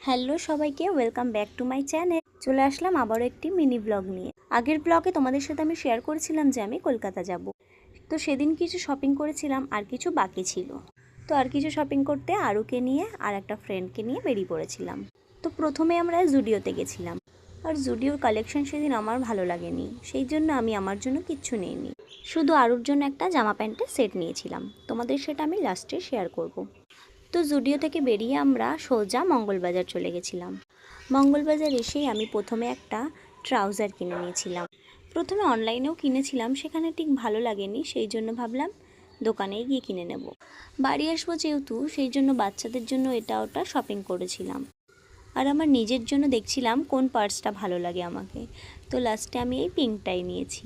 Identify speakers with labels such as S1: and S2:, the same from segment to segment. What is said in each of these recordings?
S1: Hello সবাইকে, welcome back to my channel. চলে আসলাম আবারও একটি মিনি ব্লগ নিয়ে। আগের ব্লগে তোমাদের সাথে আমি শেয়ার করেছিলাম যে আমি কলকাতা যাব। তো সেদিন কিছু শপিং করেছিলাম, আর কিছু বাকি ছিল। তো আর কিছু শপিং করতে আরুকে নিয়ে আর একটা ফ্রেন্ডকে নিয়ে বেরিয়ে পড়েছিলাম। তো প্রথমে আমরা জুডিওতে গেছিলাম, আর জুডিওর কালেকশন সেদিন আমার ভালো লাগেনি, সেই জন্য আমি আমার জন্য কিচ্ছু নিইনি। শুধু আরুর জন্য একটা জামা প্যান্টের সেট নিয়েছিলাম, তোমাদের সেটা আমি লাস্টে শেয়ার করব। তো জুডিও থেকে বেরিয়ে আমরা সোজা মঙ্গলবাজার চলে গেছিলাম। মঙ্গলবাজার এসেই আমি প্রথমে একটা ট্রাউজার কিনে নিয়েছিলাম। প্রথমে অনলাইনেও কিনেছিলাম, সেখানে ঠিক ভালো লাগেনি, সেই জন্য ভাবলাম দোকানেই গিয়ে কিনে নেব। বাড়ি আসবো যেহেতু, সেই জন্য বাচ্চাদের জন্য এটা ওটা শপিং করেছিলাম। আর আমার নিজের জন্য দেখছিলাম কোন পার্সটা ভালো লাগে আমাকে। তো লাস্টে আমি এই পিঙ্কটাই নিয়েছি।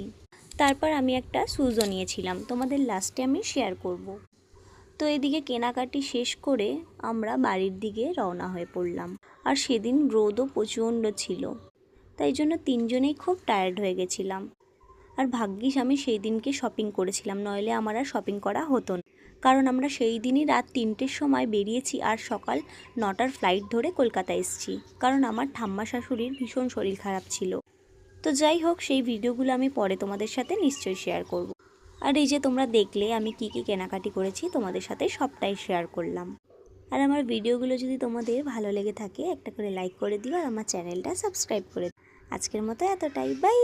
S1: তারপর আমি একটা শুজও নিয়েছিলাম, তোমাদের লাস্টে আমি শেয়ার করব। তো এদিকে কেনাকাটি শেষ করে আমরা বাড়ির দিকে রওনা হয়ে পড়লাম। আর সেদিন রোদও প্রচণ্ড ছিল, তাই জন্য তিনজনেই খুব টায়ার্ড হয়ে গেছিলাম। আর ভাগ্যিস আমি সেই দিনকে শপিং করেছিলাম, নইলে আমার আর শপিং করা হতো না। কারণ আমরা সেই দিনই রাত 3টের সময় বেরিয়েছি আর সকাল 9টার ফ্লাইট ধরে কলকাতা এসেছি, কারণ আমার ঠাম্মা শাশুড়ির ভীষণ শরীর খারাপ ছিল। তো যাই হোক, সেই ভিডিওগুলো আমি পরে তোমাদের সাথে নিশ্চয়ই শেয়ার করব। আর এই যে তোমরা দেখলে আমি কি কি কেনাকাটি করেছি, তোমাদের সাথে সবটাই শেয়ার করলাম। আর আমার ভিডিওগুলো যদি তোমাদের ভালো লেগে থাকে, একটা করে লাইক করে দিও আর আমার চ্যানেলটা সাবস্ক্রাইব করে দিও। আজকের মতো এতটাই, বাই।